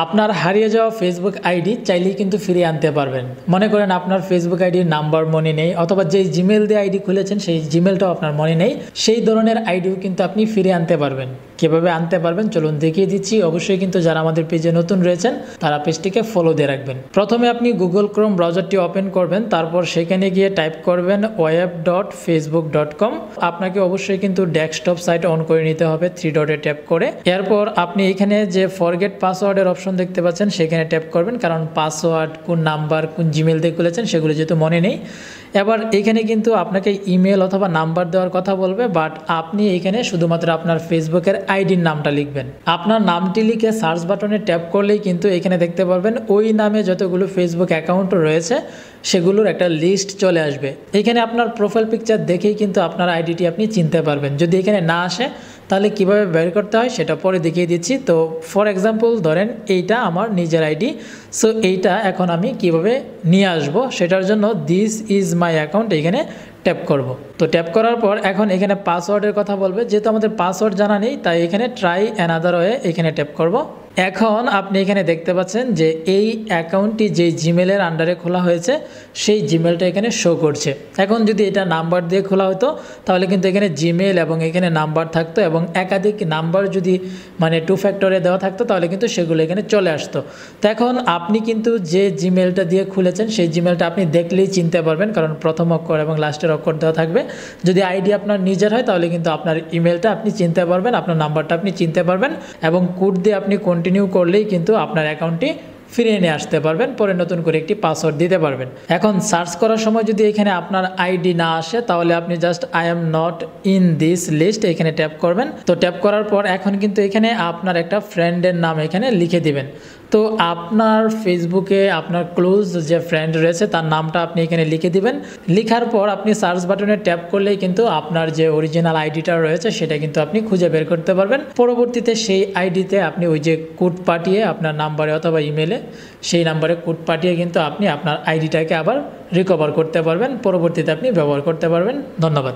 আপনার হারিয়ে যাওয়া ফেসবুক আইডি চাইলেই কিন্তু ফিরিয়ে আনতে পারবেন। মনে করেন আপনার ফেসবুক আইডির নাম্বার মনে নেই, অথবা যেই জিমেল দিয়ে আইডি খুলেছেন সেই জিমেলটাও আপনার মনে নেই, সেই ধরনের আইডিও কিন্তু আপনি ফিরিয়ে আনতে পারবেন। কীভাবে আনতে পারবেন চলুন দেখিয়ে দিচ্ছি। অবশ্যই কিন্তু যারা আমাদের পেজে নতুন রয়েছেন তারা পেজটিকে ফলো দিয়ে রাখবেন। প্রথমে আপনি গুগল ক্রোম ব্রাউজারটি ওপেন করবেন, তারপর সেখানে গিয়ে টাইপ করবেন web.facebook.com। আপনাকে অবশ্যই কিন্তু ডেস্কটপ সাইট অন করে নিতে হবে 3 ডটে ট্যাপ করে। এরপর আপনি এখানে যে ফরগেট পাসওয়ার্ডের অপশন দেখতে পাচ্ছেন সেখানে ট্যাপ করবেন, কারণ পাসওয়ার্ড কোন নাম্বার কোন জিমেল দিয়ে খুলেছেন সেগুলো যেহেতু মনে নেই। এবার এখানে কিন্তু আপনাকে ইমেল অথবা নাম্বার দেওয়ার কথা বলবে, বাট আপনি এখানে শুধুমাত্র আপনার ফেসবুকের আইডির নামটা লিখবেন। আপনার নামটি লিখে সার্চ বাটনে ট্যাপ করলেই কিন্তু এখানে দেখতে পারবেন ওই নামে যতগুলো ফেসবুক অ্যাকাউন্ট রয়েছে সেগুলোর একটা লিস্ট চলে আসবে। এখানে আপনার প্রোফাইল পিকচার দেখেই কিন্তু আপনার আইডিটি আপনি চিনতে পারবেন। যদি এখানে না আসে তাহলে কিভাবে বের করতে হয় সেটা পরে দেখিয়ে দিচ্ছি। তো ফর এক্সাম্পল ধরেন এইটা আমার নিজের আইডি, সো এইটা এখন আমি কিভাবে নিয়ে আসব সেটার জন্য দিস ইজ মাই অ্যাকাউন্ট এখানে ট্যাপ করব। তো ট্যাপ করার পর এখন এখানে পাসওয়ার্ডের কথা বলবে, যেহেতু আমাদের পাসওয়ার্ড জানা নেই তাই এখানে ট্রাই অ্যানাদার ওয়ে এখানে ট্যাপ করব। এখন আপনি এখানে দেখতে পাচ্ছেন যে এই অ্যাকাউন্টটি যে জিমেলের আন্ডারে খোলা হয়েছে সেই জিমেলটা এখানে শো করছে। এখন যদি এটা নাম্বার দিয়ে খোলা হতো তাহলে কিন্তু এখানে জিমেল এবং এখানে নাম্বার থাকতো, এবং একাধিক নাম্বার যদি মানে 2 ফ্যাক্টরে দেওয়া থাকতো তাহলে কিন্তু সেগুলো এখানে চলে আসতো। তো এখন আপনি কিন্তু যে জিমেলটা দিয়ে খুলেছেন সেই জিমেলটা আপনি দেখলেই চিনতে পারবেন, কারণ প্রথম অক্ষর এবং লাস্টের অক্ষর দেওয়া থাকবে। যদি আইডি আপনার নিজের হয় তাহলে কিন্তু আপনার ইমেলটা আপনি চিনতে পারবেন, আপনার নাম্বারটা আপনি চিনতে পারবেন, এবং কোড দিয়ে আপনি কন্টিনিউ করলেই কিন্তু আপনার অ্যাকাউন্টটি ফিরিয়ে নিয়ে আসতে পারবেন, পরে নতুন করে একটি পাসওয়ার্ড দিতে পারবেন। এখন সার্চ করার সময় যদি এখানে আপনার আইডি না আসে তাহলে আপনি just I am not in this list এখানে ট্যাপ করবেন। তো ট্যাপ করার পর এখন কিন্তু এখানে আপনার একটা ফ্রেন্ডের নাম এখানে লিখে দিবেন। তো আপনার ফেসবুকে আপনার ক্লোজ যে ফ্রেন্ড রয়েছে তার নামটা আপনি এখানে লিখে দিবেন। লিখার পর আপনি সার্চ বাটনে ট্যাপ করলেই কিন্তু আপনার যে অরিজিনাল আইডিটা রয়েছে সেটা কিন্তু আপনি খুঁজে বের করতে পারবেন। পরবর্তীতে সেই আইডিতে আপনি ওই যে কোড পাঠিয়ে আপনার নাম্বারে অথবা ইমেলে সেই নাম্বারে কোড পাঠিয়ে কিন্তু আপনি আপনার আইডিটাকে আবার রিকভার করতে পারবেন, পরবর্তীতে আপনি ব্যবহার করতে পারবেন। ধন্যবাদ।